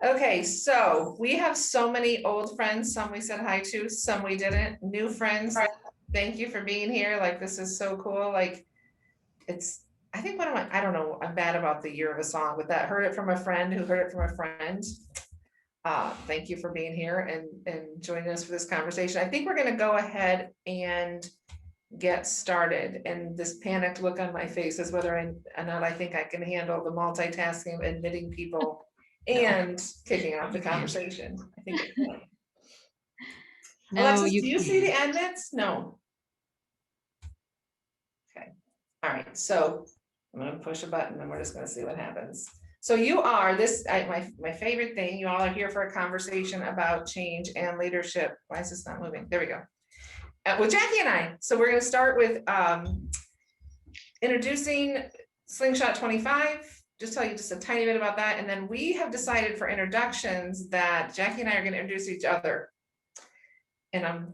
Okay, so we have so many old friends, some we said hi to, some we didn't. New friends, thank you for being here. Like, this is so cool. Like, it's, I think one of my, I don't know, I'm bad about the year of a song, but that heard it from a friend who heard it from a friend. Thank you for being here and joining us for this conversation. I think we're gonna go ahead and get started. And this panicked look on my face is whether or not I think I can handle the multitasking, admitting people and kicking off the conversation. I think it can. No, Alexis, do you can. see the admits? No. Okay. All right. So I'm going to push a button and we're just going to see what happens. So you are this, my favorite thing. You all are here for a conversation about change and leadership. Why is this not moving? There we go. With Jackie and I. So we're going to start with introducing Slingshot 25. Just tell you just a tiny bit about that. And then we have decided for introductions that Jackie and I are going to introduce each other. And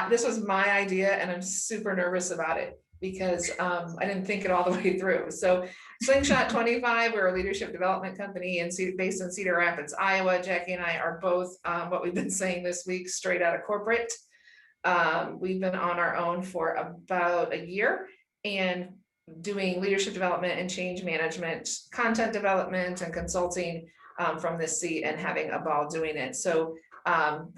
this was my idea and I'm super nervous about it because I didn't think it all the way through. So Slingshot 25, we're a leadership development company and based in Cedar Rapids, Iowa. Jackie and I are both what we've been saying this week, straight out of corporate. We've been on our own for about a year and doing leadership development and change management, content development and consulting from this seat and having a ball doing it. So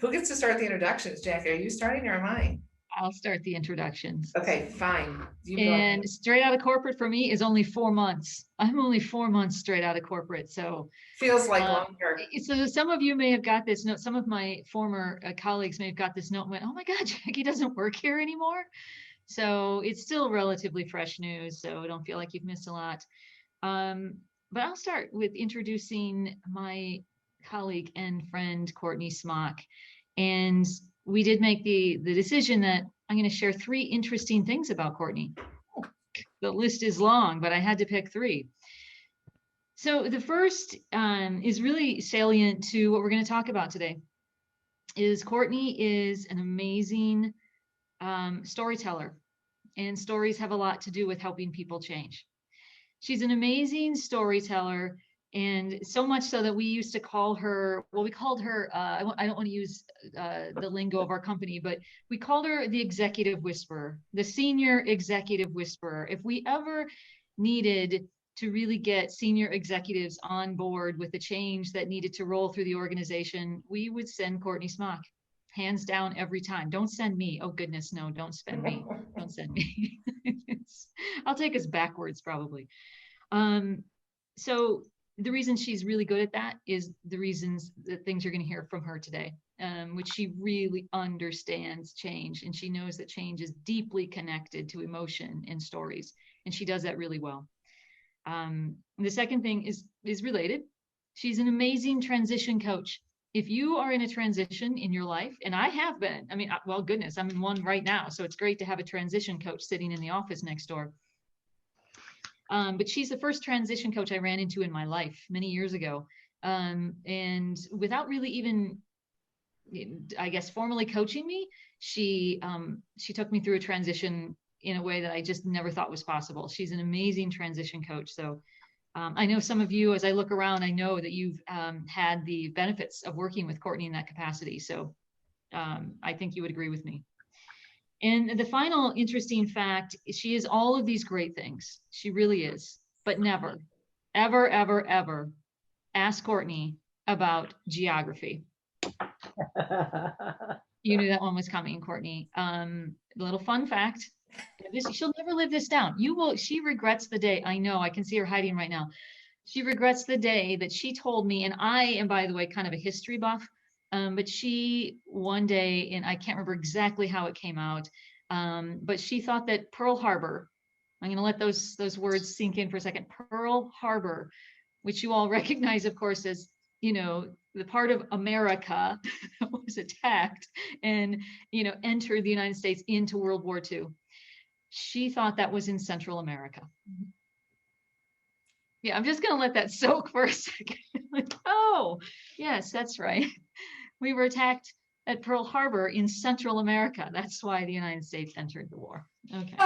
who gets to start the introductions? Jackie, are you starting or am I? I'll start the introductions. Okay, fine. And straight out of corporate for me is only 4 months. I'm only 4 months straight out of corporate. So feels like longer. So some of you may have got this note. Some of my former colleagues may have got this note and went, oh my God, Jackie doesn't work here anymore. So it's still relatively fresh news. So don't feel like you've missed a lot. But I'll start with introducing my colleague and friend, Courtney Smock. And we did make the decision that I'm going to share 3 interesting things about Courtney. The list is long, but I had to pick 3. So the first is really salient to what we're going to talk about today. Is Courtney is an amazing storyteller, and stories have a lot to do with helping people change. She's an amazing storyteller, and so much so that we used to call her, well, we called her, I don't want to use the lingo of our company, but we called her the executive whisperer, the senior executive whisperer. If we ever needed to really get senior executives on board with the change that needed to roll through the organization, we would send Courtney Smock, hands down every time. Don't send me. Oh goodness, no, don't send me. Don't send me. I'll take us backwards probably. So the reason she's really good at that is the reasons, the things you're going to hear from her today, which she really understands change, and she knows that change is deeply connected to emotion and stories, and she does that really well. The second thing is related. She's an amazing transition coach. If you are in a transition in your life, and I have been, I mean, well, goodness, I'm in one right now. So it's great to have a transition coach sitting in the office next door. But she's the first transition coach I ran into in my life many years ago. And without really even, I guess, formally coaching me, she took me through a transition in a way that I just never thought was possible. She's an amazing transition coach. So I know some of you, as I look around, I know that you've had the benefits of working with Courtney in that capacity. So I think you would agree with me. And the final interesting fact, she is all of these great things. She really is, but never, ever, ever, ever ask Courtney about geography. You knew that one was coming, Courtney. Little fun fact. She'll never live this down. She regrets the day. I know, I can see her hiding right now. She regrets the day that she told me, and I am, by the way, kind of a history buff, but she one day, and I can't remember exactly how it came out, but she thought that Pearl Harbor, I'm going to let those words sink in for a second, Pearl Harbor, which you all recognize, of course, as, you know, the part of America that was attacked and, you know, entered the United States into World War II. She thought that was in Central America. Yeah, I'm just going to let that soak for a second. Like, oh, yes, that's right. We were attacked at Pearl Harbor in Central America. That's why the United States entered the war. Okay.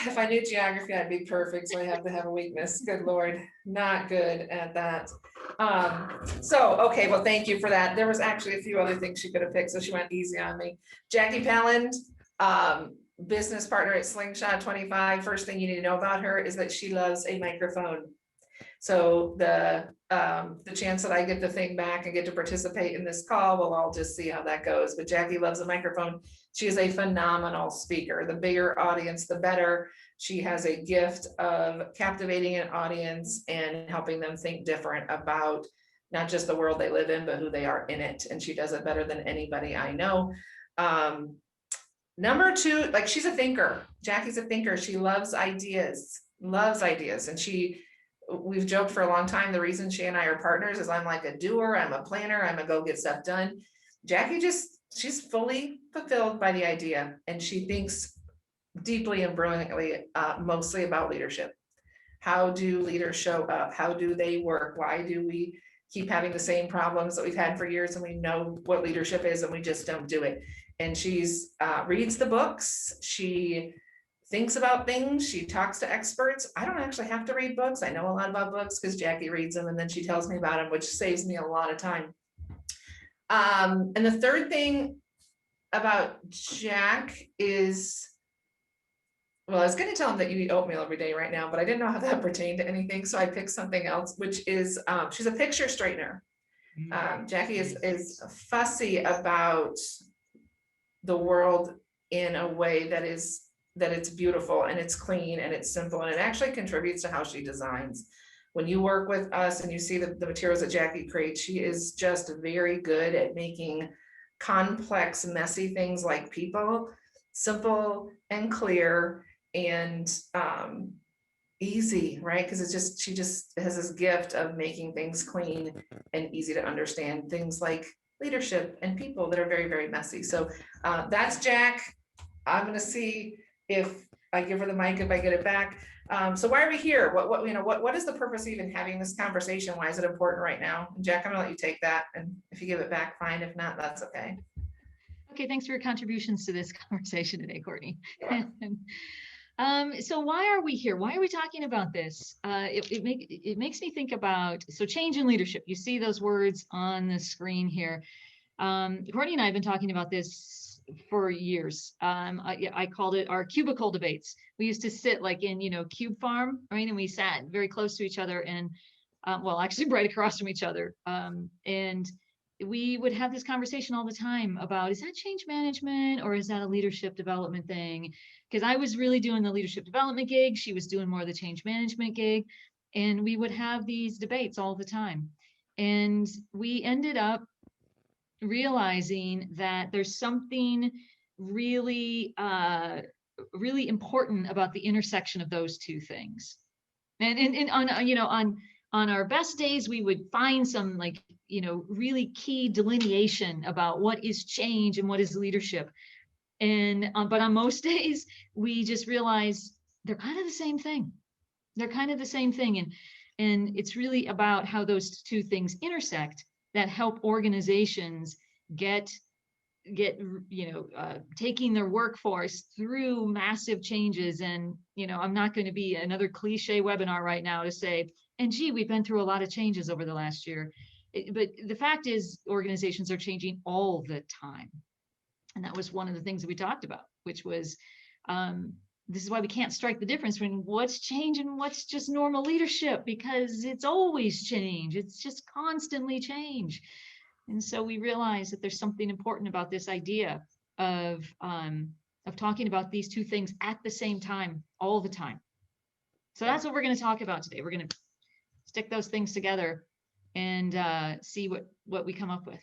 If I knew geography, I'd be perfect. So I have to have a weakness. Good Lord, not good at that. So, okay, well, thank you for that. There was actually a few other things she could have picked, so she went easy on me. Jackie Palland, business partner at Slingshot 25. First thing you need to know about her is that she loves a microphone. So the chance that I get the thing back and get to participate in this call, we'll all just see how that goes. But Jackie loves a microphone. She is a phenomenal speaker. The bigger audience, the better. She has a gift of captivating an audience and helping them think different about not just the world they live in, but who they are in it. And she does it better than anybody I know. Number two, like, she's a thinker. Jackie's a thinker. She loves ideas. And we've joked for a long time, the reason she and I are partners is I'm like a doer, I'm a planner, I'm a go get stuff done. Jackie she's fully fulfilled by the idea, and she thinks deeply and brilliantly, mostly about leadership. How do leaders show up? How do they work? Why do we keep having the same problems that we've had for years, and we know what leadership is and we just don't do it? And she's reads the books, she thinks about things, she talks to experts. I don't actually have to read books. I know a lot about books because Jackie reads them and then she tells me about them, which saves me a lot of time. And the third thing about Jack is, well, I was going to tell him that you eat oatmeal every day right now, but I didn't know how that pertained to anything, so I picked something else, which is she's a picture straightener. Jackie is fussy about the world in a way that it's beautiful and it's clean and it's simple, and it actually contributes to how she designs. When you work with us and you see the materials that Jackie creates, she is just very good at making complex, messy things like people simple and clear and easy, right? Because she just has this gift of making things clean and easy to understand, things like leadership and people that are very, very messy. So that's Jack. I'm going to see if I give her the mic, if I get it back. So why are we here? What is the purpose of even having this conversation? Why is it important right now? Jack, I'm gonna let you take that, and if you give it back, fine. If not, that's okay. Okay, thanks for your contributions to this conversation today, Courtney. So why are we here? Why are we talking about this? It makes me think about, so change in leadership. You see those words on the screen here. Courtney and I have been talking about this for years. I called it our cubicle debates. We used to sit like in, Cube Farm, right? And we sat very close to each other and, well, actually right across from each other. And we would have this conversation all the time about, is that change management or is that a leadership development thing? Because I was really doing the leadership development gig. She was doing more of the change management gig. And we would have these debates all the time. And we ended up realizing that there's something really, really important about the intersection of those two things. And on our best days, we would find some really key delineation about what is change and what is leadership. And but on most days, we just realize they're kind of the same thing. They're kind of the same thing, and it's really about how those two things intersect that help organizations get taking their workforce through massive changes. And I'm not going to be another cliche webinar right now to say, and gee, we've been through a lot of changes over the last year, but the fact is organizations are changing all the time. And that was one of the things that we talked about, which was this is why we can't strike the difference between what's change and what's just normal leadership, because it's always change. It's just constantly change. And so we realize that there's something important about this idea of talking about these two things at the same time, all the time. So that's what we're going to talk about today. We're going to stick those things together and see what we come up with.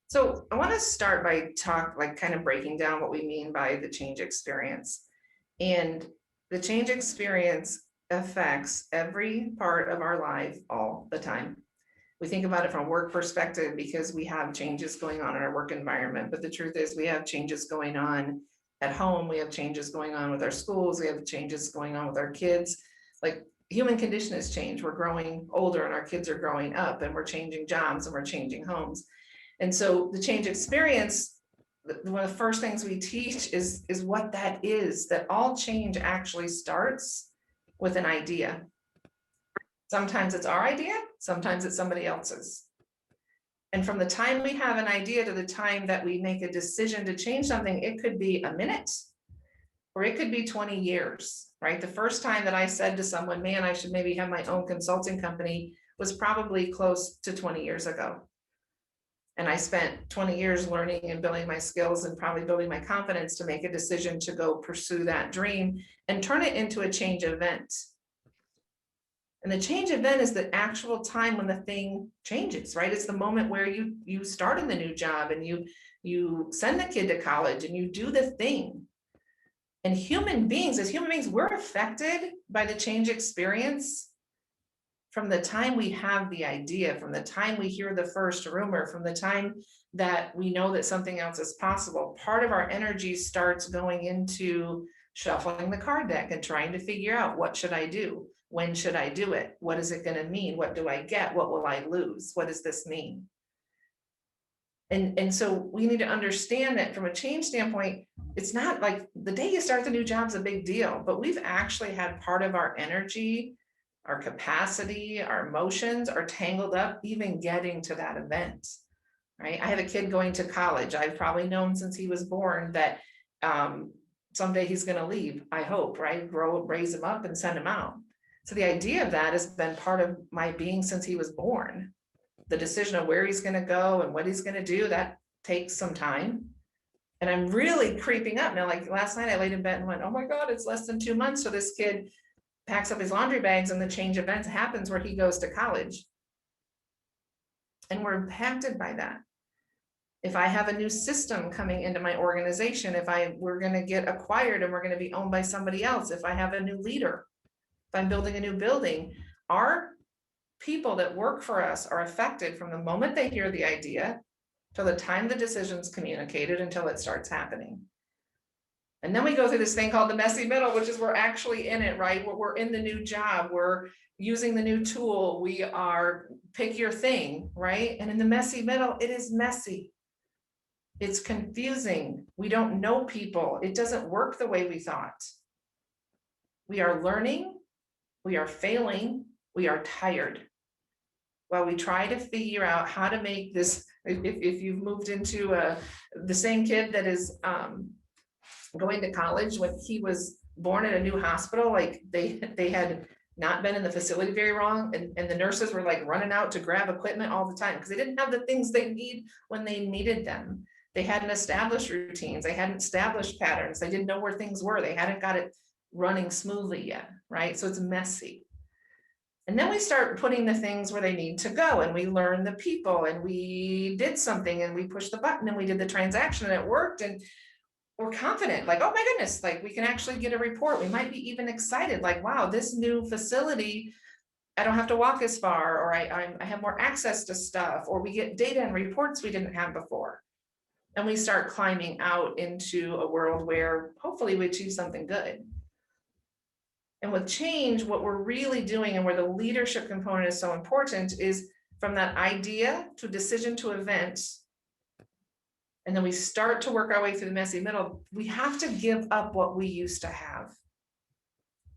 So I want to start by kind of breaking down what we mean by the change experience. And the change experience affects every part of our life all the time. We think about it from a work perspective because we have changes going on in our work environment. But the truth is we have changes going on at home. We have changes going on with our schools. We have changes going on with our kids. Like, human condition has changed. We're growing older and our kids are growing up, and we're changing jobs and we're changing homes. And so the change experience, one of the first things we teach is what that is, that all change actually starts with an idea. Sometimes it's our idea, sometimes it's somebody else's. And from the time we have an idea to the time that we make a decision to change something, it could be a minute or it could be 20 years, right? The first time that I said to someone, man, I should maybe have my own consulting company was probably close to 20 years ago. And I spent 20 years learning and building my skills and probably building my confidence to make a decision to go pursue that dream and turn it into a change event. And the change event is the actual time when the thing changes, right? It's the moment where you start in the new job and you send the kid to college and you do the thing. And human beings, as human beings, we're affected by the change experience from the time we have the idea, from the time we hear the first rumor, from the time that we know that something else is possible. Part of our energy starts going into shuffling the card deck and trying to figure out, what should I do? When should I do it? What is it going to mean? What do I get? What will I lose? What does this mean? And so we need to understand that from a change standpoint, it's not like the day you start the new job is a big deal, but we've actually had part of our energy, our capacity, our emotions are tangled up even getting to that event, right? I have a kid going to college. I've probably known since he was born that someday he's going to leave, I hope, right? Raise him up and send him out. So the idea of that has been part of my being since he was born. The decision of where he's going to go and what he's going to do, that takes some time. And I'm really creeping up now. Like last night I laid in bed and went, oh my God, it's less than 2 months. So this kid packs up his laundry bags and the change event happens where he goes to college. And we're impacted by that. If I have a new system coming into my organization, we're going to get acquired and we're going to be owned by somebody else, if I have a new leader, if I'm building a new building, our people that work for us are affected from the moment they hear the idea till the time the decision's communicated until it starts happening. And then we go through this thing called the messy middle, which is we're actually in it, right? We're in the new job, we're using the new tool, we are pick your thing, right? And in the messy middle, it is messy. It's confusing. We don't know people. It doesn't work the way we thought. We are learning, we are failing, we are tired. While we try to figure out how to make this, if you've moved into the same kid that is going to college, when he was born at a new hospital, like they had not been in the facility very long, and the nurses were like running out to grab equipment all the time because they didn't have the things they need when they needed them. They hadn't established routines, they hadn't established patterns, they didn't know where things were, they hadn't got it running smoothly yet, right? So it's messy. And then we start putting the things where they need to go, and we learn the people, and we did something, and we pushed the button, and we did the transaction, and it worked, and we're confident, like, oh my goodness, like we can actually get a report. We might be even excited, like, wow, this new facility, I don't have to walk as far, or I have more access to stuff, or we get data and reports we didn't have before. And we start climbing out into a world where hopefully we achieve something good. And with change, what we're really doing, and where the leadership component is so important, is from that idea to decision to event. And then we start to work our way through the messy middle. We have to give up what we used to have.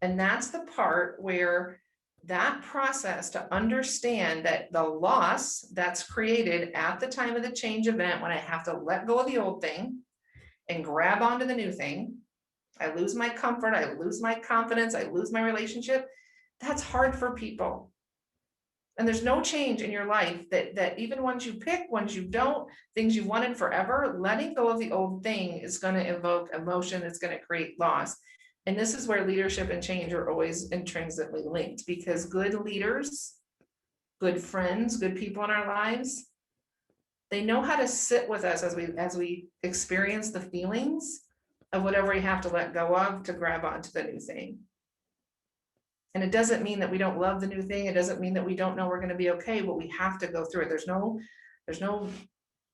And that's the part where that process to understand that the loss that's created at the time of the change event, when I have to let go of the old thing and grab onto the new thing, I lose my comfort, I lose my confidence, I lose my relationship. That's hard for people. And there's no change in your life that even ones you pick, ones you don't, things you wanted forever, letting go of the old thing is going to evoke emotion, it's going to create loss. And this is where leadership and change are always intrinsically linked, because good leaders, good friends, good people in our lives, they know how to sit with us as we experience the feelings of whatever we have to let go of to grab onto the new thing. And it doesn't mean that we don't love the new thing. It doesn't mean that we don't know we're going to be okay, but we have to go through it. There's no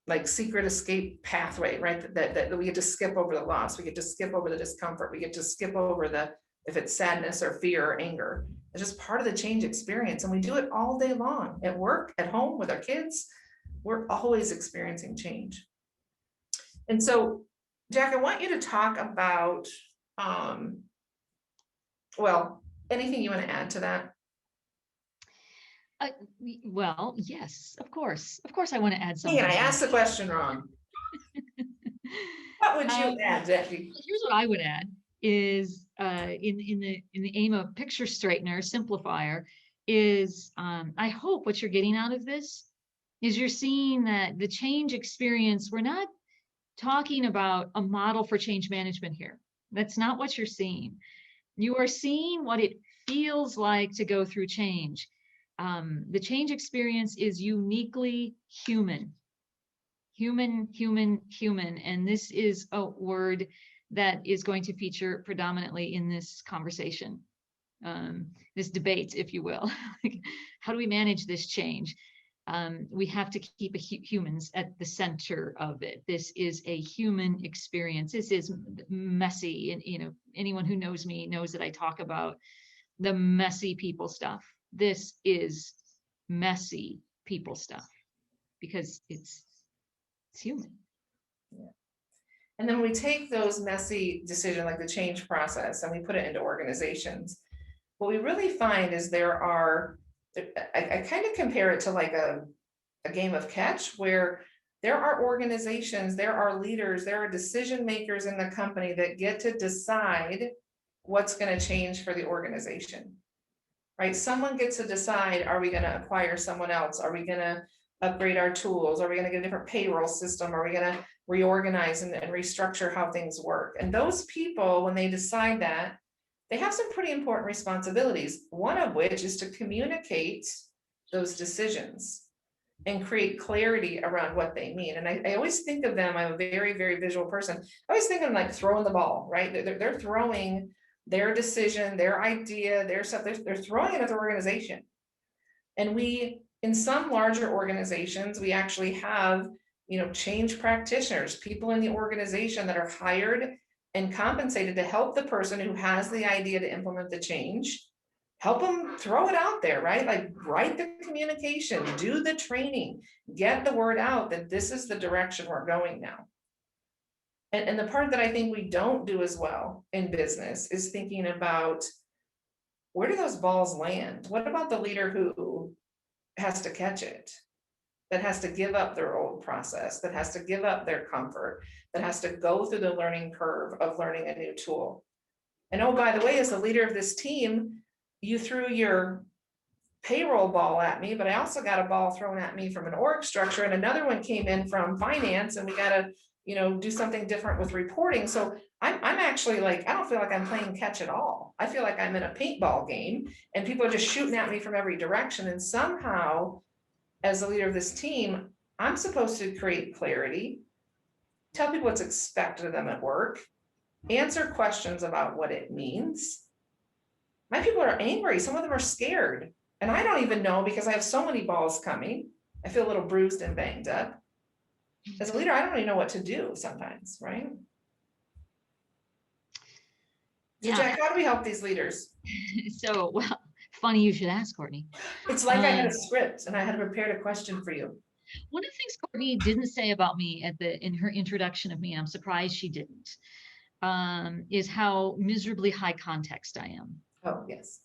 like secret escape pathway, right? That we get to skip over the loss. We get to skip over the discomfort. We get to skip over if it's sadness or fear or anger. It's just part of the change experience. And we do it all day long at work, at home, with our kids. We're always experiencing change. And so, Jack, I want you to talk about, well, anything you want to add to that? Well, yes, of course. Of course, I want to add Hey, something I to asked the question wrong. What would you add, Jackie? here's what I would add is in the aim of picture straightener simplifier is I hope what you're getting out of this is you're seeing that the change experience, we're not talking about a model for change management here. That's not what you're seeing. You are seeing what it feels like to go through change. The change experience is uniquely human, human, human, human. And this is a word that is going to feature predominantly in this conversation, this debate, if you will. How do we manage this change? We have to keep humans at the center of it. This is a human experience. This is messy. And, anyone who knows me knows that I talk about the messy people stuff. This is messy people stuff because it's human. Yeah. And then we take those messy decisions, like the change process, and we put it into organizations. What we really find is I kind of compare it to like a game of catch, where there are organizations, there are leaders, there are decision makers in the company that get to decide what's going to change for the organization, right? Someone gets to decide, are we going to acquire someone else? Are we going to upgrade our tools? Are we going to get a different payroll system? Are we going to reorganize and restructure how things work? And those people, when they decide that, they have some pretty important responsibilities, one of which is to communicate those decisions and create clarity around what they mean. And I always think of them, I'm a very, very visual person. I always think of them like throwing the ball, right? They're throwing their decision, their idea, their stuff, they're throwing it at the organization. And in some larger organizations, we actually have, change practitioners, people in the organization that are hired and compensated to help the person who has the idea to implement the change, help them throw it out there, right? Like write the communication, do the training, get the word out that this is the direction we're going now. And the part that I think we don't do as well in business is thinking about, where do those balls land? What about the leader who has to catch it, that has to give up their old process, that has to give up their comfort, that has to go through the learning curve of learning a new tool? And oh, by the way, as the leader of this team, you threw your payroll ball at me, but I also got a ball thrown at me from an org structure, and another one came in from finance, and we got to, do something different with reporting. So I'm actually like, I don't feel like I'm playing catch at all. I feel like I'm in a paintball game and people are just shooting at me from every direction. And somehow, as the leader of this team, I'm supposed to create clarity, tell people what's expected of them at work, answer questions about what it means. My people are angry. Some of them are scared. And I don't even know, because I have so many balls coming. I feel a little bruised and banged up. As a leader, I don't even know what to do sometimes, right? So Yeah. Jack, how do we help these leaders? So, well, funny you should ask, Courtney. It's like I had a script and I had prepared a question for you. One of the things Courtney didn't say about me in her introduction of me, and I'm surprised she didn't, is how miserably high context I am. Oh, yes.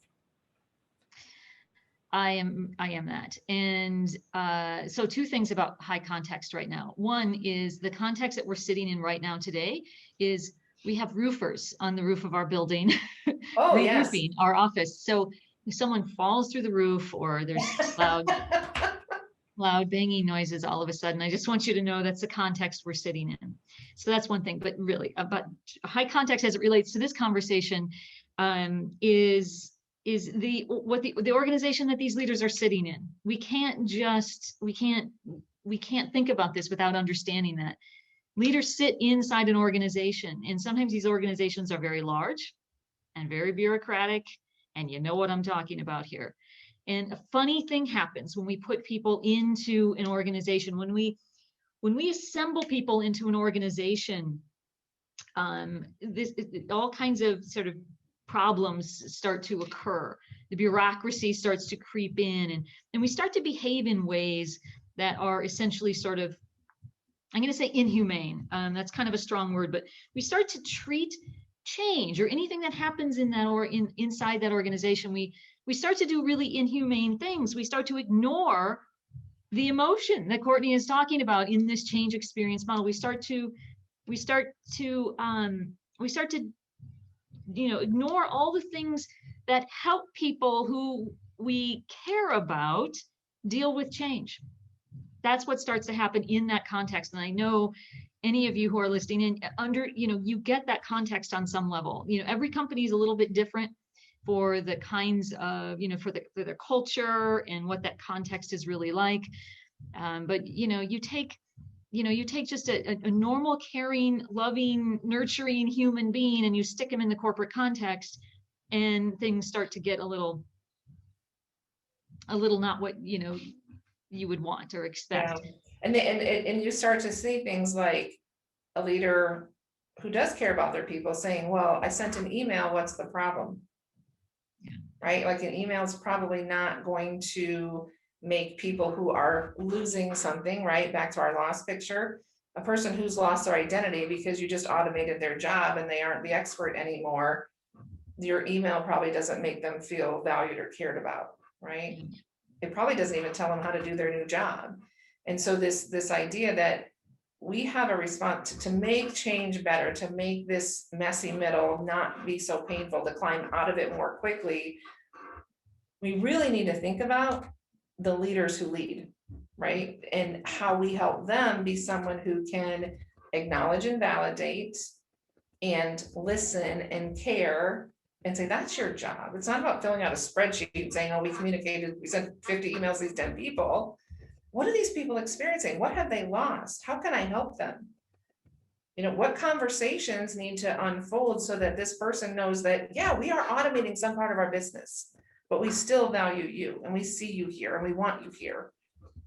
I am that. And so two things about high context right now. One is the context that we're sitting in right now today is we have roofers on the roof of our building, Oh, re-roofing our office. So if someone falls through the roof or there's loud banging noises all of a sudden, I just want you to know that's the context we're sitting in. So that's one thing. But really, about high context as it relates to this conversation is the organization that these leaders are sitting in. We can't think about this without understanding that leaders sit inside an organization, and sometimes these organizations are very large and very bureaucratic, and you know what I'm talking about here. And a funny thing happens when we put people into an organization. When we assemble people into an organization, all kinds of sort of problems start to occur. The bureaucracy starts to creep in, and we start to behave in ways that are essentially sort of, I'm going to say inhumane. That's kind of a strong word, but we start to treat change or anything that happens in that or inside that organization. We we start to do really inhumane things. We start to ignore the emotion that Courtney is talking about in this change experience model. We start to ignore all the things that help people who we care about deal with change. That's what starts to happen in that context. And I know any of you who are listening in you get that context on some level. Every company is a little bit different for the kinds of, for their culture and what that context is really like. But you take just a normal, caring, loving, nurturing human being and you stick them in the corporate context, and things start to get a little not what you would want or expect. Yeah. And you start to see things like a leader who does care about their people saying, well, I sent an email, what's the problem? Yeah. Right? Like an email is probably not going to make people who are losing something, right? Back to our loss picture, a person who's lost their identity because you just automated their job and they aren't the expert anymore. Your email probably doesn't make them feel valued or cared about, right? Mm-hmm. It probably doesn't even tell them how to do their new job. And so this idea that we have a response to make change better, to make this messy middle not be so painful, to climb out of it more quickly, we really need to think about the leaders who lead, right? And how we help them be someone who can acknowledge and validate and listen and care and say, that's your job. It's not about filling out a spreadsheet and saying, oh, we sent 50 emails to these 10 people. What are these people experiencing? What have they lost? How can I help them? What conversations need to unfold so that this person knows that, yeah, we are automating some part of our business, but we still value you and we see you here and we want you here.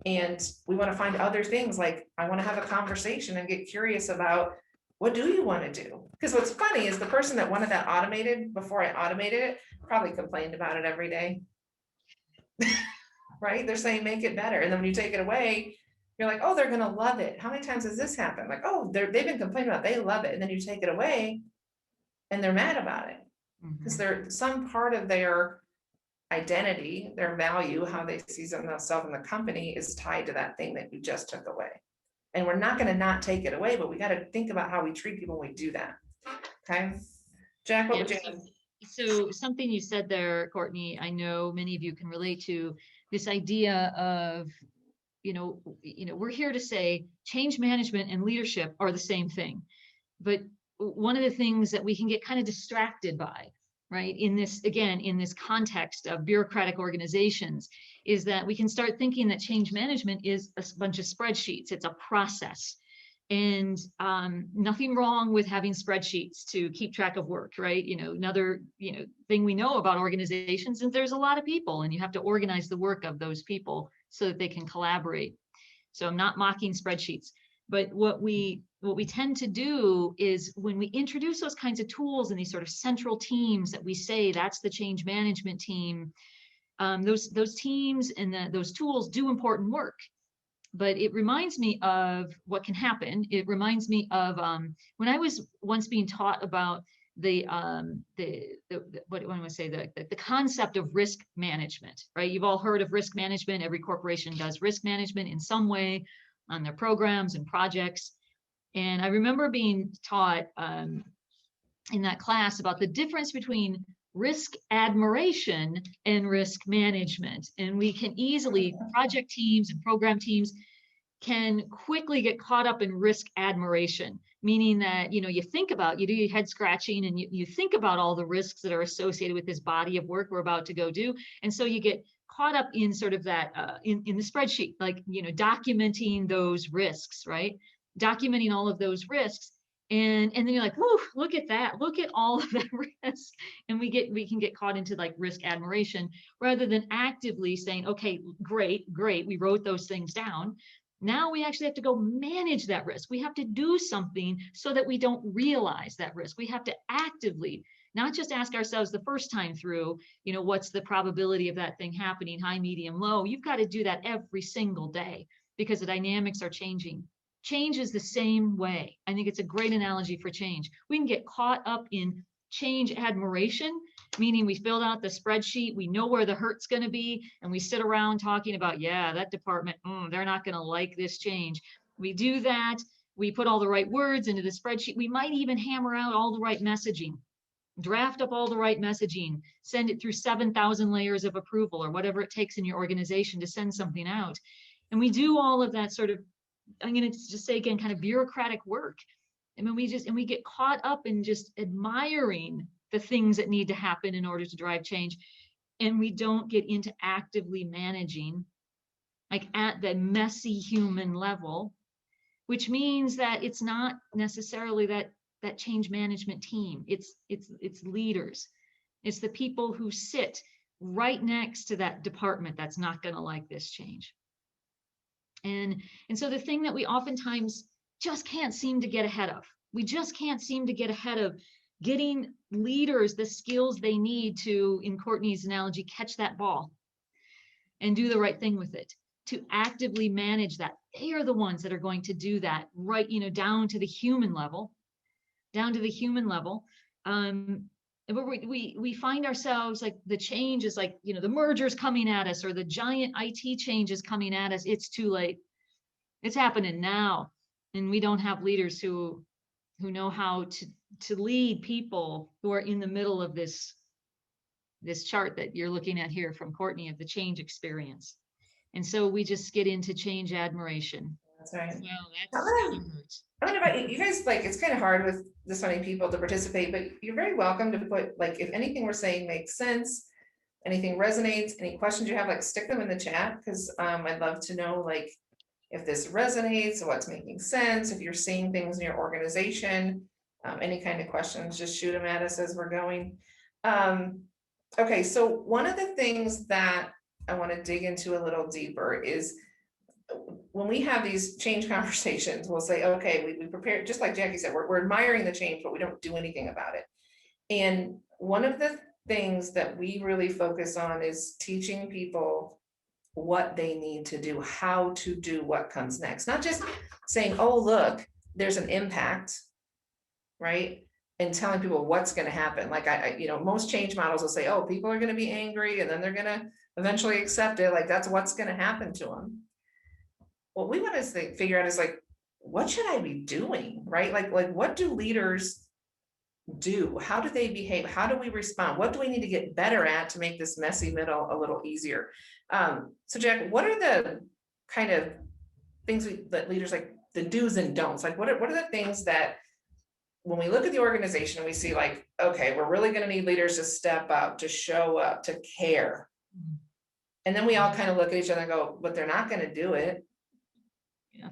And we want to find other things, like I want to have a conversation and get curious about, what do you want to do? Because what's funny is the person that wanted that automated before I automated it probably complained about it every day. Right? They're saying, make it better. And then when you take it away, you're like, oh, they're going to love it. How many times has this happened? Like, oh, they've been complaining about it. They love it. And then you take it away and they're mad about it because they're some part of their identity, their value, how they see themselves in the company is tied to that thing that you just took away. And we're not going to not take it away, but we got to think about how we treat people when we do that. Okay. Jack, what would you add? So something you said there, Courtney, I know many of you can relate to this idea of, we're here to say change management and leadership are the same thing. But one of the things that we can get kind of distracted by, right, in this context of bureaucratic organizations, is that we can start thinking that change management is a bunch of spreadsheets. It's a process. And nothing wrong with having spreadsheets to keep track of work, right? Another thing we know about organizations is there's a lot of people and you have to organize the work of those people so that they can collaborate. So I'm not mocking spreadsheets, but what we tend to do is when we introduce those kinds of tools and these sort of central teams that we say that's the change management team, those teams and those tools do important work. But it reminds me of what can happen. It reminds me of when I was once being taught about the concept of risk management, right? You've all heard of risk management. Every corporation does risk management in some way on their programs and projects. And I remember being taught in that class about the difference between risk admiration and risk management. And we can easily, project teams and program teams can quickly get caught up in risk admiration, meaning that, you do your head scratching and you think about all the risks that are associated with this body of work we're about to go do. And so you get caught up in sort of that, in the spreadsheet, like, documenting those risks, right? Documenting all of those risks. And then you're like, whoa, look at that. Look at all of that risk. And we can get caught into like risk admiration rather than actively saying, okay, great. We wrote those things down. Now we actually have to go manage that risk. We have to do something so that we don't realize that risk. We have to actively, not just ask ourselves the first time through, what's the probability of that thing happening, high, medium, low. You've got to do that every single day because the dynamics are changing. Change is the same way. I think it's a great analogy for change. We can get caught up in change admiration meaning we filled out the spreadsheet, we know where the hurt's going to be, and we sit around talking about, yeah, that department, they're not going to like this change. We do that. We put all the right words into the spreadsheet. We might even hammer out all the right messaging, draft up all the right messaging, send it through 7,000 layers of approval or whatever it takes in your organization to send something out. And we do all of that sort of, I'm going to just say again, kind of bureaucratic work. And when we get caught up in just admiring the things that need to happen in order to drive change, and we don't get into actively managing, like at the messy human level, which means that it's not necessarily that change management team. It's leaders. It's the people who sit right next to that department that's not going to like this change. And so the thing that we oftentimes just can't seem to get ahead of, we just can't seem to get ahead of getting leaders the skills they need to, in Courtney's analogy, catch that ball and do the right thing with it, to actively manage that. They are the ones that are going to do that, right, down to the human level, but we find ourselves like the change is like, the merger's coming at us or the giant IT change is coming at us. It's too late. It's happening now. And we don't have leaders who know how to lead people who are in the middle of this chart that you're looking at here from Courtney of the change experience. And so we just get into change admiration. That's right. Well, I don't know about you guys, like, it's kind of hard with this many people to participate, but you're very welcome to put, like, if anything we're saying makes sense, anything resonates, any questions you have, like, stick them in the chat, because I'd love to know, like, if this resonates, what's making sense, if you're seeing things in your organization, any kind of questions, just shoot them at us as we're going. Okay, so one of the things that I want to dig into a little deeper is when we have these change conversations, we'll say, okay, we prepare, just like Jackie said, we're admiring the change, but we don't do anything about it. And one of the things that we really focus on is teaching people what they need to do, how to do what comes next, not just saying, oh, look, there's an impact, right? And telling people what's going to happen. Like most change models will say, oh, people are going to be angry and then they're going to eventually accept it. Like that's what's going to happen to them. What we want to figure out is like, what should I be doing, right? Like what do leaders do? How do they behave? How do we respond? What do we need to get better at to make this messy middle a little easier? So Jack, what are the kind of things that leaders, like the do's and don'ts? Like what are the things that when we look at the organization and we see like, okay, we're really going to need leaders to step up, to show up, to care. And then we all kind of look at each other and go, but they're not going to do it. Yeah.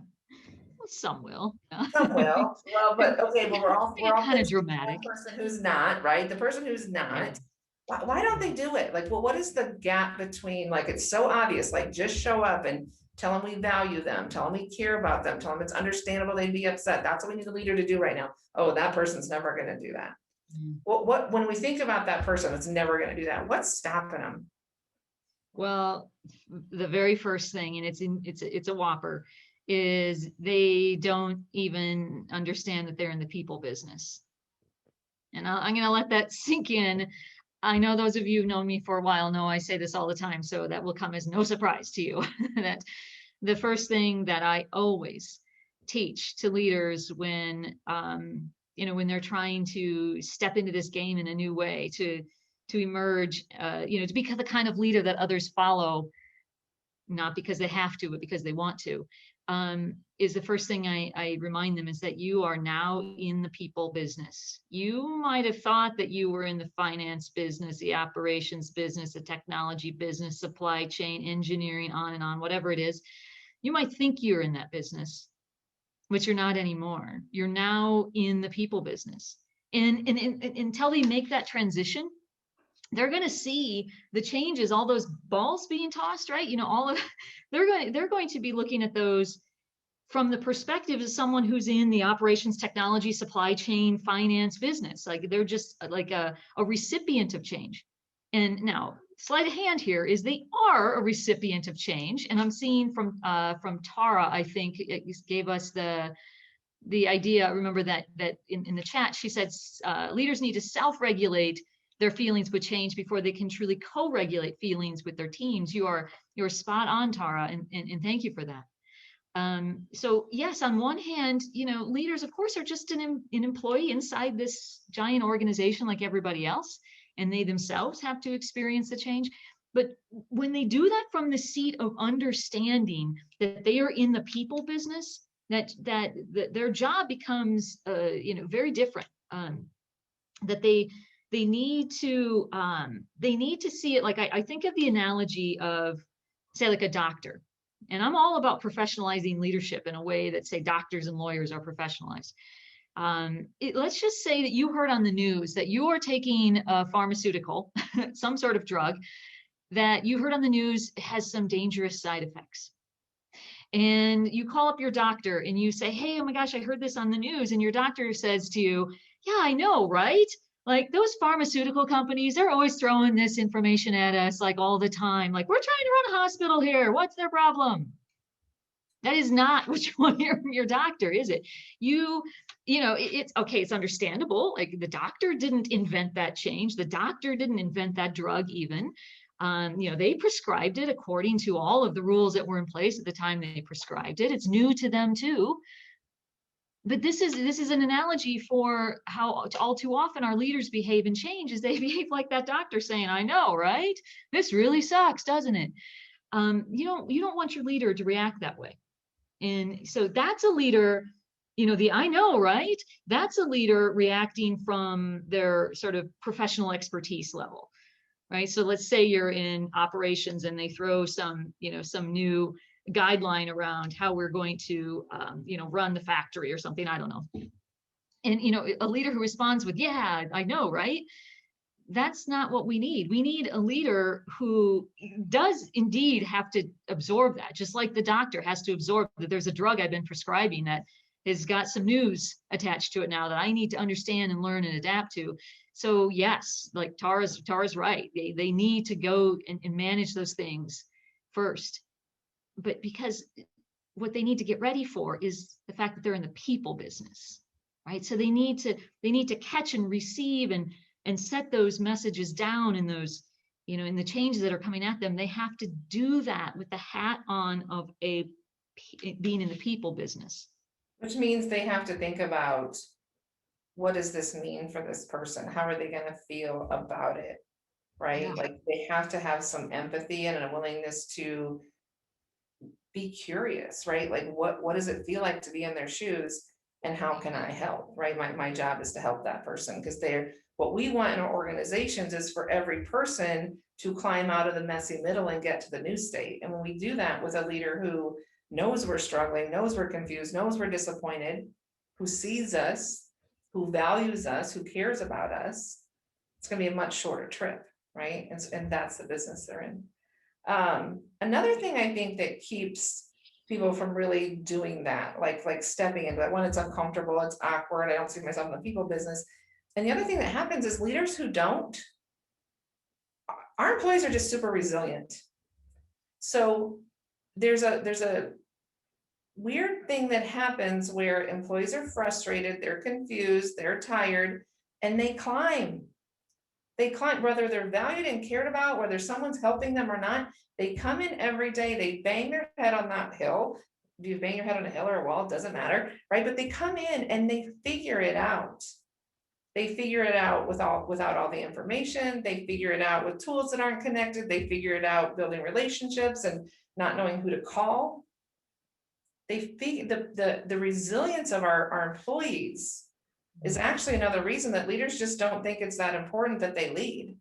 Well, some will. Some will. Well, but okay, but we're all kind of dramatic. The person who's not, right? The person who's not. Yeah. Why don't they do it? Like, well, what is the gap between, like, it's so obvious, like just show up and tell them we value them, tell them we care about them, tell them it's understandable they'd be upset. That's what we need a leader to do right now. Oh, that person's never going to do that. Well, when we think about that person that's never going to do that, what's stopping them? Well, the very first thing, and it's a whopper, is they don't even understand that they're in the people business. And I'm going to let that sink in. I know those of you who've known me for a while know I say this all the time, so that will come as no surprise to you. That the first thing that I always teach to leaders when when they're trying to step into this game in a new way, to emerge, to become the kind of leader that others follow, not because they have to, but because they want to, is the first thing I remind them is that you are now in the people business. You might have thought that you were in the finance business, the operations business, the technology business, supply chain, engineering, on and on, whatever it is. You might think you're in that business, but you're not anymore. You're now in the people business. And until they make that transition, they're going to see the changes, all those balls being tossed, right? They're going to be looking at those from the perspective of someone who's in the operations, technology, supply chain, finance business. Like they're just like a recipient of change. And now, sleight of hand here is they are a recipient of change. And I'm seeing from Tara, I think it gave us the idea. Remember that in the chat, she said leaders need to self-regulate their feelings would change before they can truly co-regulate feelings with their teams. You're spot on, Tara, and thank you for that. So yes, on one hand, leaders, of course, are just an employee inside this giant organization like everybody else, and they themselves have to experience the change. But when they do that from the seat of understanding that they are in the people business, that their job becomes, very different. That they need to see it like, I think of the analogy of, say, like a doctor. And I'm all about professionalizing leadership in a way that, say, doctors and lawyers are professionalized. Let's just say that you heard on the news that you are taking a pharmaceutical, some sort of drug, that you heard on the news has some dangerous side effects. And you call up your doctor and you say, hey, oh my gosh, I heard this on the news. And your doctor says to you, yeah, I know, right? Like those pharmaceutical companies, they're always throwing this information at us like all the time. Like, we're trying to run a hospital here. What's their problem? That is not what you want to hear from your doctor, is it? It's okay, it's understandable. Like, the doctor didn't invent that change. The doctor didn't invent that drug even. They prescribed it according to all of the rules that were in place at the time they prescribed it. It's new to them too. But this is an analogy for how all too often our leaders behave and change, is they behave like that doctor saying, I know, right? This really sucks, doesn't it? You don't want your leader to react that way. And so that's a leader, the I know, right? That's a leader reacting from their sort of professional expertise level, right? So let's say you're in operations and they throw some new guideline around how we're going to, run the factory or something, I don't know. And, a leader who responds with, yeah, I know, right? That's not what we need. We need a leader who does indeed have to absorb that, just like the doctor has to absorb that there's a drug I've been prescribing that has got some news attached to it now that I need to understand and learn and adapt to. So yes, like Tara's right. They need to go and manage those things first. But because what they need to get ready for is the fact that they're in the people business, right? So they need to catch and receive and set those messages down in those, in the changes that are coming at them. They have to do that with the hat on of being in the people business. Which means they have to think about, what does this mean for this person? How are they going to feel about it? Right? Yeah. Like, they have to have some empathy and a willingness to be curious, right? Like, what does it feel like to be in their shoes, and how can I help? Right? My job is to help that person, because what we want in our organizations is for every person to climb out of the messy middle and get to the new state. And when we do that with a leader who knows we're struggling, knows we're confused, knows we're disappointed, who sees us, who values us, who cares about us, it's going to be a much shorter trip, right? And that's the business they're in. Another thing I think that keeps people from really doing that, like stepping into that, when it's uncomfortable, it's awkward, I don't see myself in the people business. And the other thing that happens is leaders who don't, our employees are just super resilient. So there's a weird thing that happens where employees are frustrated, they're confused, they're tired, and they climb. They climb, whether they're valued and cared about, whether someone's helping them or not. They come in every day, they bang their head on that hill. If you bang your head on a hill or a wall, it doesn't matter, right? But they come in and they figure it out. They figure it out without all the information. They figure it out with tools that aren't connected. They figure it out building relationships and not knowing who to call. They figure the resilience of our employees is actually another reason that leaders just don't think it's that important that they lead.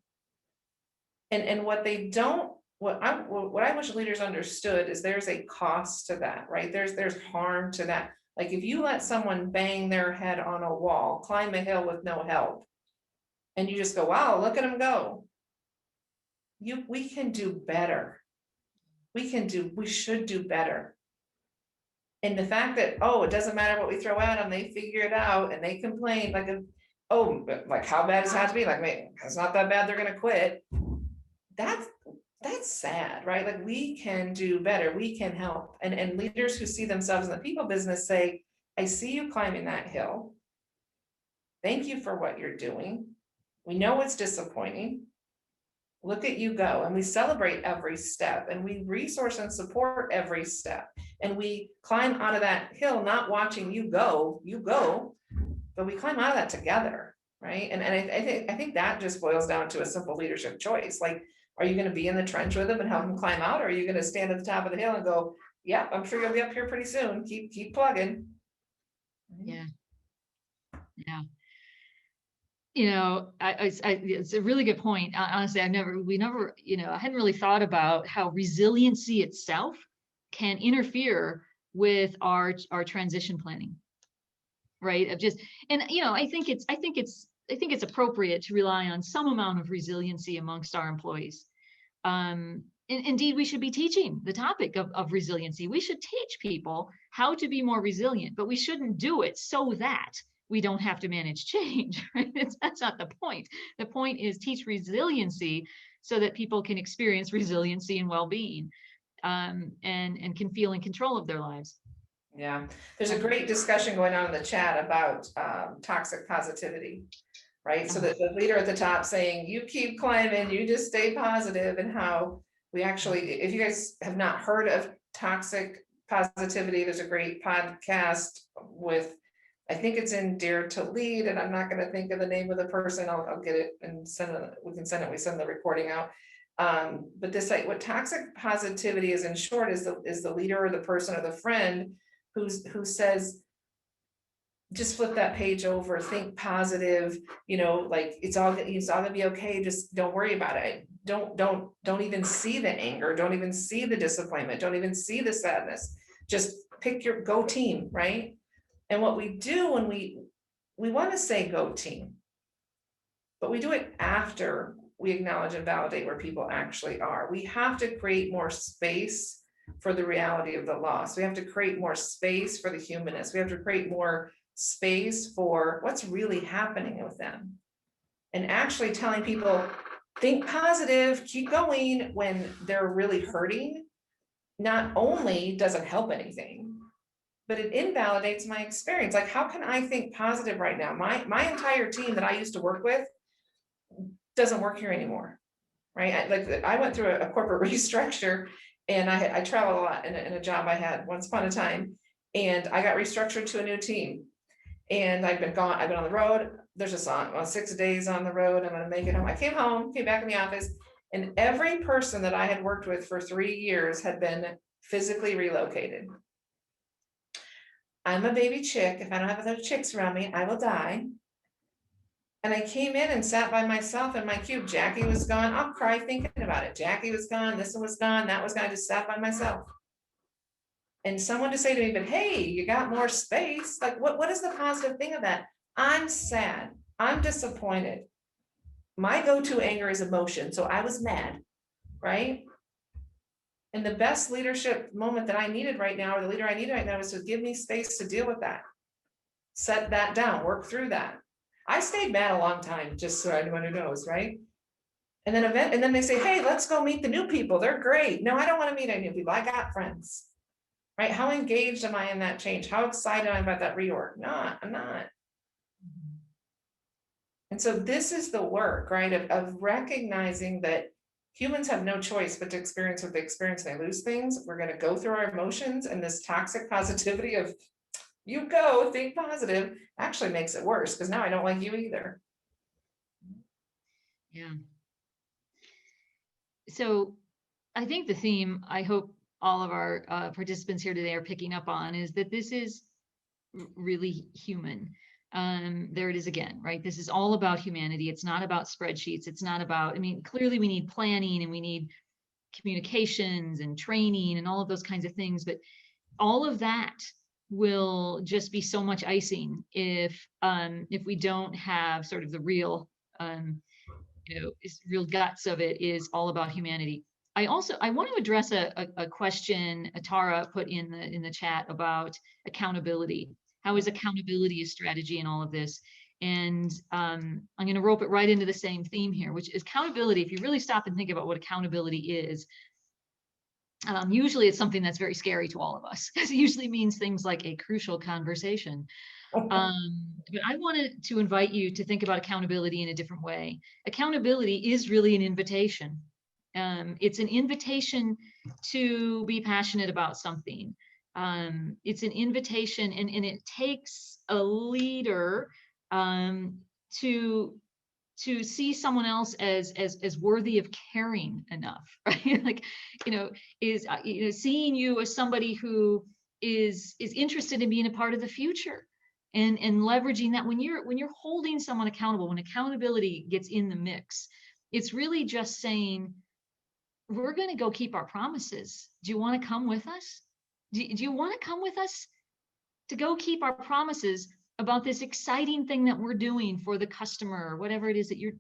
And what I wish leaders understood is there's a cost to that, right? There's harm to that. Like, if you let someone bang their head on a wall, climb a hill with no help, and you just go, wow, look at them go. We can do better. We should do better. And the fact that, it doesn't matter what we throw at them, they figure it out and they complain, like how bad does it have to be? Like, man, it's not that bad, they're gonna quit. That's sad, right? Like, we can do better, we can help. And leaders who see themselves in the people business say, I see you climbing that hill. Thank you for what you're doing. We know it's disappointing. Look at you go. And we celebrate every step, and we resource and support every step. And we climb out of that hill, not watching you go, but we climb out of that together. Right. And I think that just boils down to a simple leadership choice. Like, are you going to be in the trench with them and help them climb out? Or are you going to stand at the top of the hill and go, yeah, I'm sure you'll be up here pretty soon. Keep plugging. Yeah. Yeah. You know, it's a really good point. Honestly, we never, you know, I hadn't really thought about how resiliency itself can interfere with our transition planning, right? Of just, and you know, I think it's appropriate to rely on some amount of resiliency amongst our employees. Indeed, we should be teaching the topic of resiliency. We should teach people how to be more resilient, but we shouldn't do it so that we don't have to manage change. Right? That's not the point. The point is teach resiliency so that people can experience resiliency and well-being, and can feel in control of their lives. Yeah, there's a great discussion going on in the chat about toxic positivity, right? So that the leader at the top saying, you keep climbing, you just stay positive, and how we actually, if you guys have not heard of toxic positivity, there's a great podcast with, I think it's in Dare to Lead, and I'm not going to think of the name of the person. I'll get it and send it. We can send it. We send the recording out. But this, like, what toxic positivity is in short is the leader or the person or the friend who says, just flip that page over, think positive, you know, like it's all gonna be okay. Just don't worry about it. Don't even see the anger. Don't even see the disappointment. Don't even see the sadness. Just pick your go team, right? And what we do when we want to say go team, but we do it after we acknowledge and validate where people actually are. We have to create more space for the reality of the loss. We have to create more space for the humanness. We have to create more space for what's really happening with them. And actually telling people, think positive, keep going when they're really hurting, not only doesn't help anything, but it invalidates my experience. Like, how can I think positive right now? My entire team that I used to work with doesn't work here anymore, right? I went through a corporate restructure, and I traveled a lot in a job I had once upon a time, and I got restructured to a new team, and I've been on the road. There's just on 6 days on the road. I'm going to make it home. I came back in the office, and every person that I had worked with for 3 years had been physically relocated. I'm a baby chick. If I don't have other chicks around me, I will die. And I came in and sat by myself in my cube. Jackie was gone. I'll cry thinking about it. Jackie was gone. This one was gone. That was gone. I just sat by myself. And someone to say to me, but hey, you got more space. Like, what is the positive thing of that? I'm sad. I'm disappointed. My go-to anger is emotion. So I was mad, right? And the best leadership moment that I needed right now, or the leader I needed right now, was to give me space to deal with that. Set that down, work through that. I stayed mad a long time, just so anyone who knows, right? And then they say, hey, let's go meet the new people. They're great. No, I don't want to meet any new people. I got friends, right? How engaged am I in that change? How excited am I about that reorg? No, I'm not. And so this is the work, right, of recognizing that humans have no choice but to experience what they experience. They lose things. We're going to go through our emotions, and this toxic positivity of you go, think positive, actually makes it worse, because now I don't like you either. Yeah. So I think the theme, I hope all of our participants here today are picking up on, is that this is really human. There it is again, right? This is all about humanity. It's not about spreadsheets. It's not about, I mean, clearly we need planning and we need communications and training and all of those kinds of things, but all of that will just be so much icing if we don't have sort of the real, real guts of it is all about humanity. I want to address a question Tara put in the chat about accountability. How is accountability a strategy in all of this? And I'm going to rope it right into the same theme here, which is accountability. If you really stop and think about what accountability is, Usually it's something that's very scary to all of us. It usually means things like a crucial conversation. But I wanted to invite you to think about accountability in a different way. Accountability is really an invitation. It's an invitation to be passionate about something. It's an invitation, and it takes a leader to see someone else as worthy of caring enough, right? Like, seeing you as somebody who is interested in being a part of the future, and leveraging that when you're holding someone accountable, when accountability gets in the mix, it's really just saying, we're going to go keep our promises. Do you want to come with us? Do you want to come with us to go keep our promises about this exciting thing that we're doing for the customer, or whatever it is that your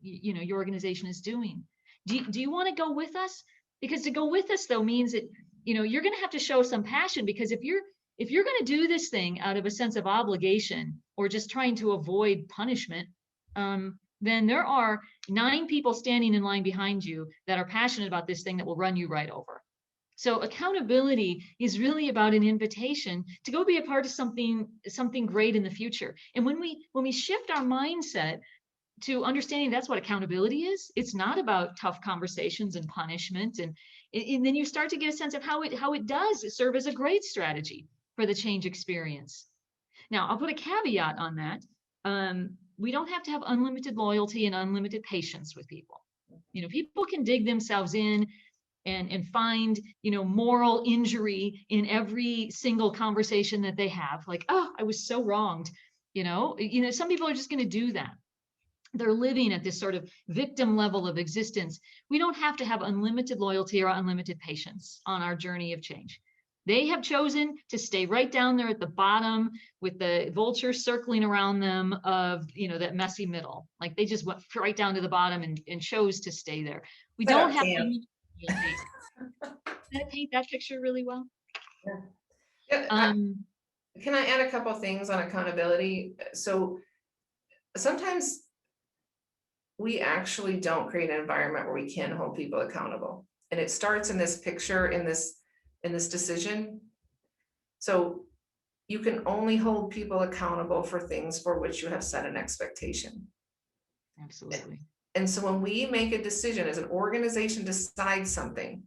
organization is doing? Do you want to go with us? Because to go with us, though, means that you're going to have to show some passion, because if you're going to do this thing out of a sense of obligation, or just trying to avoid punishment, then there are 9 people standing in line behind you that are passionate about this thing that will run you right over. So accountability is really about an invitation to go be a part of something great in the future. And when we shift our mindset to understanding that's what accountability is, it's not about tough conversations and punishment, and then you start to get a sense of how it does serve as a great strategy for the change experience. Now, I'll put a caveat on that. We don't have to have unlimited loyalty and unlimited patience with people. People can dig themselves in and find, moral injury in every single conversation that they have. Like, oh, I was so wronged. Some people are just going to do that. They're living at this sort of victim level of existence. We don't have to have unlimited loyalty or unlimited patience on our journey of change. They have chosen to stay right down there at the bottom with the vultures circling around them of, that messy middle. Like, they just went right down to the bottom and chose to stay there. We don't have to. Did I paint that picture really well? Yeah. Can I add a couple of things on accountability? So sometimes we actually don't create an environment where we can hold people accountable. And it starts in this picture, in this decision. So you can only hold people accountable for things for which you have set an expectation. Absolutely. And so when we make a decision, as an organization decides something,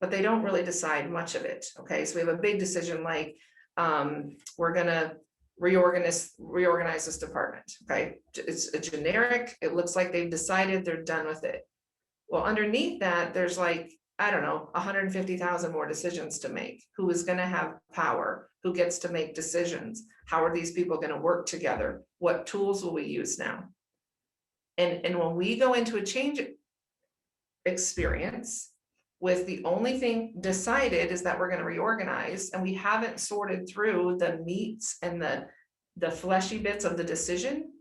but they don't really decide much of it. Okay, so we have a big decision like we're gonna reorganize this department. Okay, it's a generic, it looks like they've decided, they're done with it. Well, underneath that, there's like, I don't know, 150,000 more decisions to make. Who is going to have power? Who gets to make decisions? How are these people going to work together? What tools will we use now? And when we go into a change experience with the only thing decided is that we're going to reorganize, and we haven't sorted through the meats and the fleshy bits of the decision,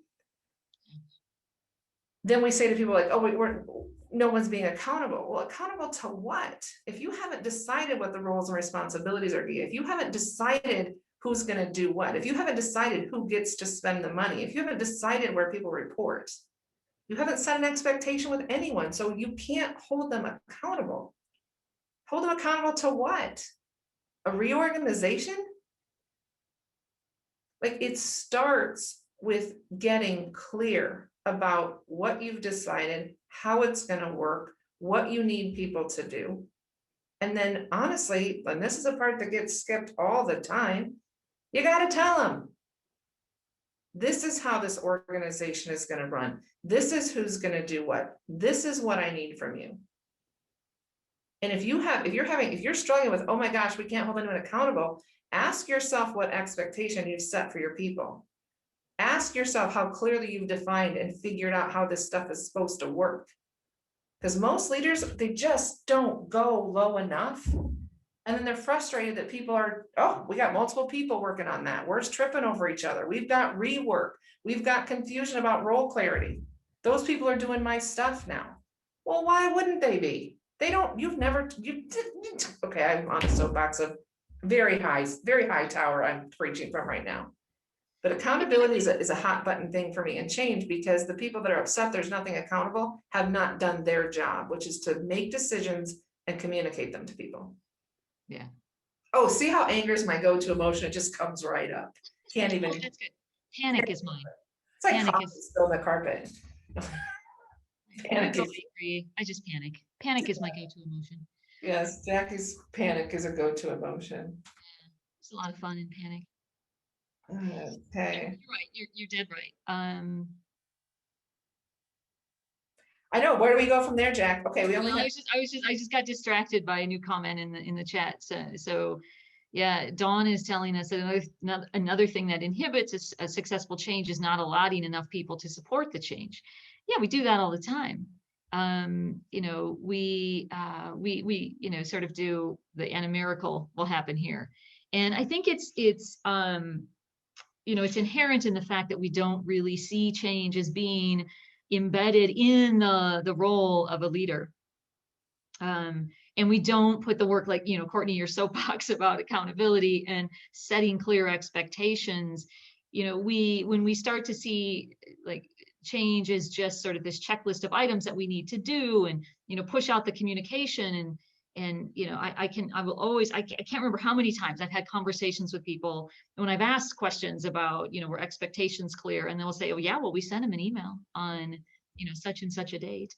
then we say to people like, oh, no one's being accountable. Well, accountable to what? If you haven't decided what the roles and responsibilities are, if you haven't decided who's going to do what, if you haven't decided who gets to spend the money, if you haven't decided where people report, you haven't set an expectation with anyone, so you can't hold them accountable. Hold them accountable to what? A reorganization? Like, it starts with getting clear about what you've decided, how it's going to work, what you need people to do. And then honestly, and this is a part that gets skipped all the time, you got to tell them, this is how this organization is going to run. This is who's going to do what. This is what I need from you. And if you're struggling with, oh my gosh, we can't hold anyone accountable, ask yourself what expectation you've set for your people. Ask yourself how clearly you've defined and figured out how this stuff is supposed to work. Because most leaders, they just don't go low enough. And then they're frustrated that people are, oh, we got multiple people working on that. We're tripping over each other. We've got rework. We've got confusion about role clarity. Those people are doing my stuff now. Well, why wouldn't they be? They don't, okay, I'm on a soapbox of very high tower I'm preaching from right now. But accountability is a hot button thing for me, and change, because the people that are upset there's nothing accountable have not done their job, which is to make decisions and communicate them to people. Yeah. Oh, see how anger is my go-to emotion? It just comes right up. Can't even, Oh, that's good. Panic is mine. it's like Panic coffee is, spilled on the carpet. I Panic totally is, agree. I just panic. Panic is my go-to emotion. yes, Jackie's panic is a go-to emotion. It's a lot of fun in panic. Okay. You're right. You're dead right. I know, where do we go from there, Jack? Okay, we only Well, have, I just got distracted by a new comment in the chat. So yeah, Dawn is telling us that another thing that inhibits a successful change is not allotting enough people to support the change. Yeah, we do that all the time. You know, we you know sort of do and a miracle will happen here, and I think it's you know, it's inherent in the fact that we don't really see change as being embedded in the role of a leader. And we don't put the work like, you know, Courtney, your soapbox about accountability and setting clear expectations. You know, when we start to see like change is just sort of this checklist of items that we need to do and, you know, push out the communication and you know I will always I can't remember how many times I've had conversations with people when I've asked questions about, you know, were expectations clear, and they'll say, oh yeah, well we sent them an email on, you know, such and such a date.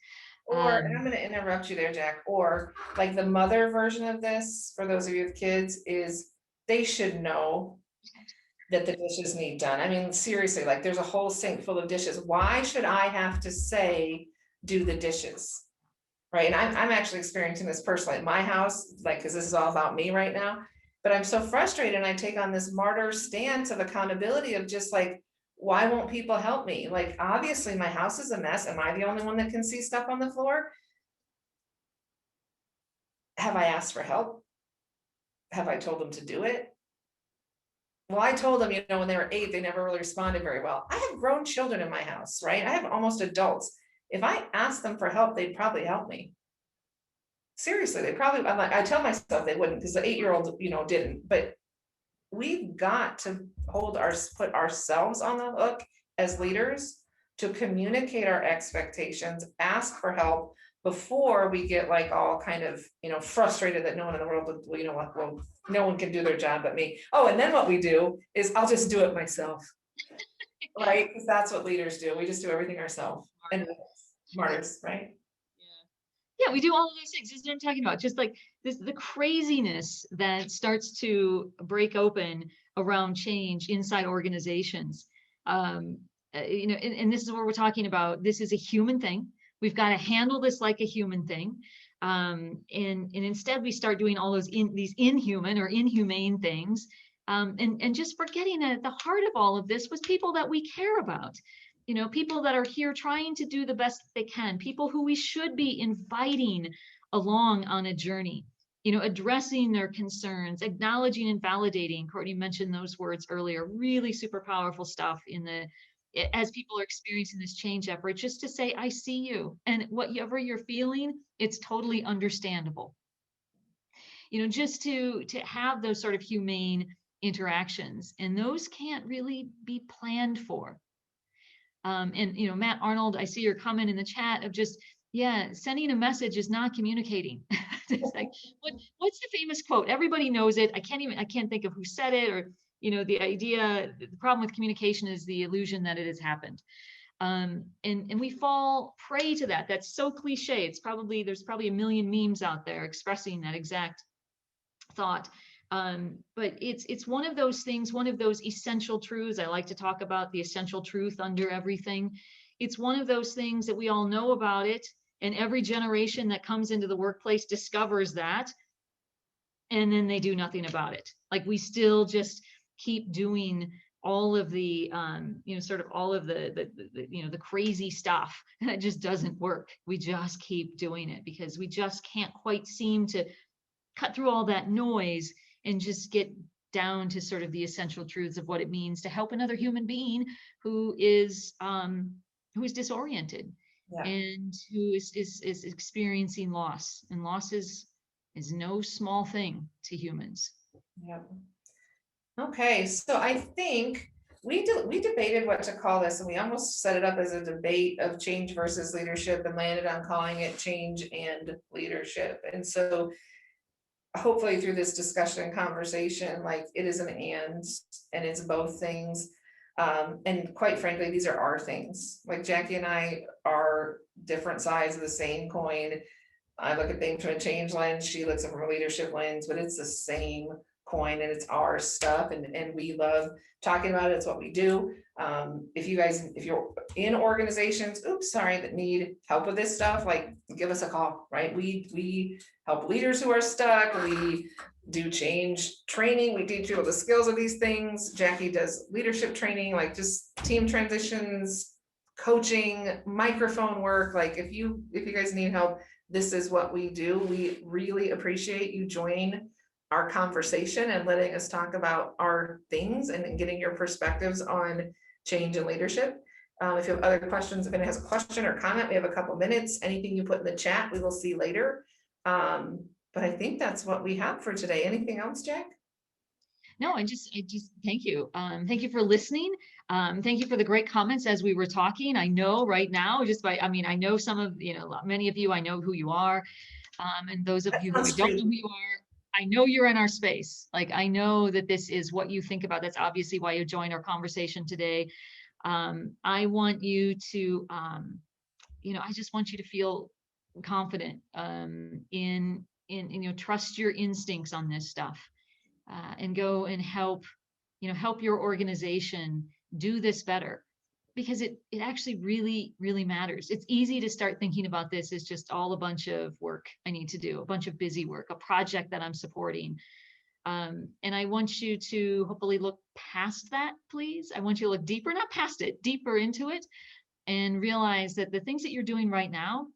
or, and I'm um gonna interrupt you there, Jack, or like the mother version of this, for those of you with kids, is they should know that the dishes need done. I mean, seriously, like there's a whole sink full of dishes. Why should I have to say, do the dishes? Right, and I'm actually experiencing this personally at my house, like, because this is all about me right now. But I'm so frustrated and I take on this martyr stance of accountability of just like, why won't people help me? Like, obviously my house is a mess. Am I the only one that can see stuff on the floor? Have I asked for help? Have I told them to do it? Well, I told them, you know, when they were 8, they never really responded very well. I have grown children in my house, right? I have almost adults. If I asked them for help, they'd probably help me. Seriously, they probably, I'm like, I tell myself they wouldn't, because the 8-year-old, you know, didn't, but we've got to put ourselves on the hook as leaders to communicate our expectations, ask for help before we get like all kind of, you know, frustrated that no one in the world would, well, you know what, well, no one can do their job but me. Oh, and then what we do is I'll just do it myself, right? Because that's what leaders do. We just do everything ourselves. And martyrs, right? Yeah, we do all of those things. This is what I'm talking about. Just like this, the craziness that starts to break open around change inside organizations. You know, and this is what we're talking about. This is a human thing. We've got to handle this like a human thing. And instead we start doing all these inhuman or inhumane things. And just forgetting that at the heart of all of this was people that we care about, you know, people that are here trying to do the best they can, people who we should be inviting along on a journey, you know, addressing their concerns, acknowledging and validating. Courtney mentioned those words earlier, really super powerful stuff in the as people are experiencing this change effort, just to say, I see you, and whatever you're feeling, it's totally understandable. You know, just to have those sort of humane interactions, and those can't really be planned for. And you know, Matt Arnold, I see your comment in the chat of just, yeah, sending a message is not communicating. It's like, what's the famous quote? Everybody knows it. I can't think of who said it, or you know, the problem with communication is the illusion that it has happened. And we fall prey to that. That's so cliche. There's probably a million memes out there expressing that exact thought. But it's one of those things, one of those essential truths. I like to talk about the essential truth under everything. It's one of those things that we all know about it, and every generation that comes into the workplace discovers that, and then they do nothing about it. Like we still just keep doing all of the you know, sort of all of the you know, the crazy stuff that just doesn't work. We just keep doing it because we just can't quite seem to cut through all that noise and just get down to sort of the essential truths of what it means to help another human being who is disoriented Yeah. and who is experiencing loss. And loss is no small thing to humans. Yeah. Okay, so I think we debated what to call this, and we almost set it up as a debate of change versus leadership, and landed on calling it change and leadership. And so hopefully through this discussion and conversation, like it is an and it's both things. And quite frankly, these are our things. Like Jackie and I are different sides of the same coin. I look at things from a change lens, she looks at it from a leadership lens, but it's the same coin and it's our stuff and we love talking about it. It's what we do. If you're in organizations, that need help with this stuff, like give us a call, right? We help leaders who are stuck. We do change training. We teach people the skills of these things. Jackie does leadership training, like just team transitions, coaching, microphone work. Like if you guys need help, this is what we do. We really appreciate you joining our conversation and letting us talk about our things and getting your perspectives on change and leadership. If you have other questions, if anyone has a question or comment, we have a couple minutes. Anything you put in the chat, we will see later. But I think that's what we have for today. Anything else, Jack? No, I just thank you. Thank you for listening. Thank you for the great comments as we were talking. I know right now, I know some of, many of you, I know who you are. And those of you who I don't know who you are, I know you're in our space. Like, I know that this is what you think about. That's obviously why you joined our conversation today. I want you to, I just want you to feel confident in trust your instincts on this stuff. And go and help your organization do this better, because it actually really, really matters. It's easy to start thinking about this as just all a bunch of work I need to do, a bunch of busy work, a project that I'm supporting. And I want you to hopefully look past that, please. I want you to look deeper, not past it, deeper into it, and realize that the things that you're doing right now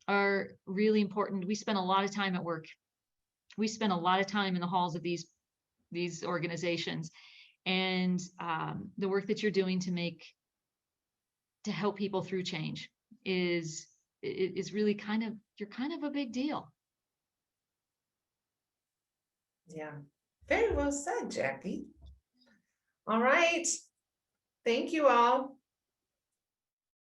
are really important. We spend a lot of time at work. We spend a lot of time in the halls of these organizations, and the work that you're doing to help people through change is really you're kind of a big deal. Yeah, very well said, Jackie. All right, thank you all.